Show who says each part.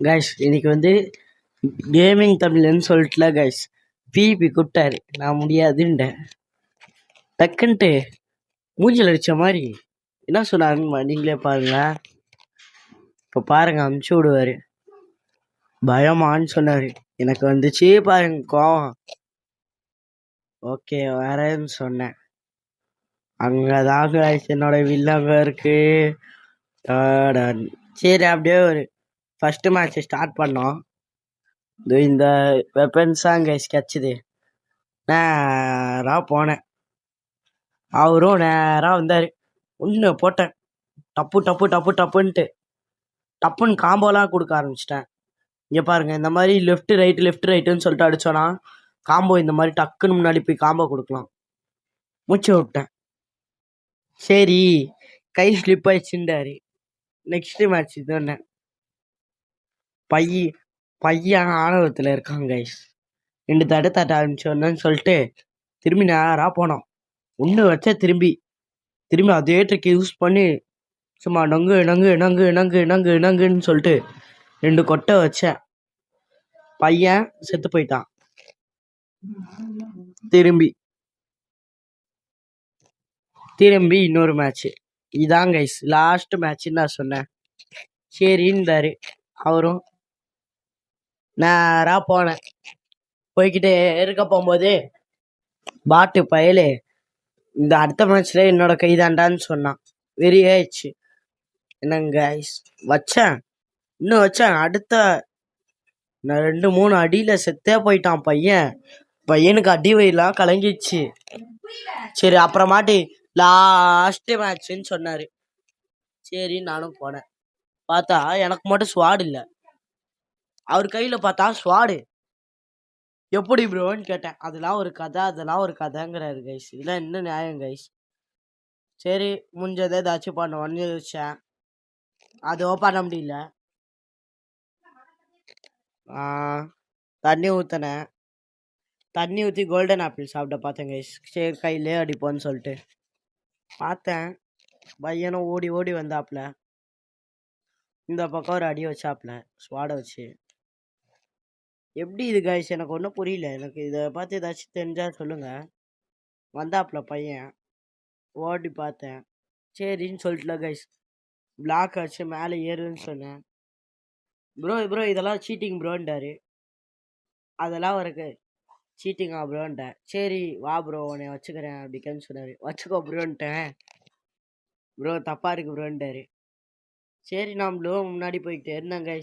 Speaker 1: Guys இன்னைக்கு வந்து gaming தமிழ்னு சொல்லிட்டுல கைஸ் பிபி கூப்பிட்டாரு. நான் முடியாதுன்ட்டேன். டக்குன்ட்டு மூஞ்சில் அடிச்ச மாதிரி என்ன சொன்னாருன்னு நீங்களே பாருங்களேன். இப்போ பாருங்க, அமுச்சு விடுவாரு. பயமான்னு சொன்னாரு. எனக்கு வந்துச்சு பாருங்க கோவம். ஓகே வரேன்னு சொன்னேன். அங்கதான் கைஸ் என்னோட வில்லங்க இருக்கு. சரி, அப்படியே ஒரு ஃபர்ஸ்ட் மேட்ச் ஸ்டார்ட் பண்ணோம். இந்த வெப்பன்ஸ் தான் கைஸ் கிடச்சிது. நேராக போனேன். அவரும் நேராக வந்தார். ஒன்று போட்டேன். டப்பு டப்பு டப்பு டப்புன்ட்டு டப்புன்னு காம்போலாம் கொடுக்க ஆரம்பிச்சிட்டேன். இங்கே பாருங்கள், இந்த மாதிரி லெஃப்ட் ரைட்டுன்னு சொல்லிட்டு அடித்தோன்னா காம்போ இந்த மாதிரி டக்குன்னு முன்னாடி போய் காம்போ கொடுக்கலாம். மூச்சு விட்டேன். சரி, கை ஸ்லிப் ஆயிடுச்சுட்டாரு. நெக்ஸ்ட் மேட்ச் இது ஒன்று பையன் ஆணவத்தில் இருக்காங்க கைஸ். 2 தட்ட ஆரம்பிச்சோன்னு சொல்லிட்டு திரும்பி நேராக போனோம். ஒன்று வச்சா திரும்பி அதே ட்ரிக் யூஸ் பண்ணி சும்மா நங்குன்னு சொல்லிட்டு 2 கொட்டை வச்சேன். பையன் செத்து போயிட்டான். திரும்பி இன்னொரு மேட்ச். இதான் கைஸ் லாஸ்ட் மேட்ச்ன்னு நான் சொன்னேன். சரிந்தாரு. அவரும் நேராக போனேன். போய்கிட்டே இருக்க போகும்போது பாட்டு பயலே இந்த அடுத்த மேட்ச்ல என்னோட கைதாண்டான்னு சொன்னான். வெறியாயிடுச்சு. என்னங்க கைஸ் வச்சேன். இன்னும் வச்சேன். அடுத்த 2-3 அடியில செத்தே போயிட்டான் பையனுக்கு அடி வயிறுலாம் கலங்கிடுச்சு. சரி, அப்புறமாட்டி லாஸ்ட் மேட்ச்ன்னு சொன்னாரு. சரி நானும் போனேன். பார்த்தா எனக்கு மட்டும் ஸ்வாடு இல்லை. அவர் கையில பார்த்தா ஸ்வாடு. எப்படி ப்ரோன்னு கேட்டேன். அதெல்லாம் ஒரு கதைங்கிறாரு கைஸ். இதெல்லாம் என்ன நியாயம் கைஸ்? சரி, முடிஞ்சதை ஏதாச்சும் பண்ணுவோன்னு யோசிச்சேன். அதுவும் பண்ண முடியல. தண்ணி ஊற்றினேன். தண்ணி ஊற்றி கோல்டன் ஆப்பிள் சாப்பிட பார்த்தேன் கைஸ். சரி கையிலே அடிப்போன்னு சொல்லிட்டு பார்த்தேன். பையனும் ஓடி ஓடி வந்தாப்புல. இந்த பக்கம் ஒரு அடி வச்சாப்புல ஸ்வாடை வச்சு. எப்படி இது கைஸ்? எனக்கு ஒன்றும் புரியல. எனக்கு இதை பார்த்து ஏதாச்சும் தெரிஞ்சா சொல்லுங்க. வந்தாப்புல பையன். ஓடி பார்த்தேன். சரின்னு சொல்லிட்டுல கைஸ் பிளாக் வச்சு மேலே ஏறுன்னு சொன்னேன். ப்ரோ இதெல்லாம் சீட்டிங் ப்ரோன்ட்டாரு. அதெல்லாம் இருக்கு சீட்டிங்கா ப்ரோன்ட்டேன். சரி வா ப்ரோ உன்னை வச்சுக்கிறேன் அப்படிக்கன்னு சொன்னார். வச்சுக்கோ ப்ரோன்ட்டேன். ப்ரோ தப்பா இருக்கு ப்ரோன்ட்டாரு. சரி நான் ப்ரோ முன்னாடி போய்கிட்டே இருந்தேன் கைஸ்.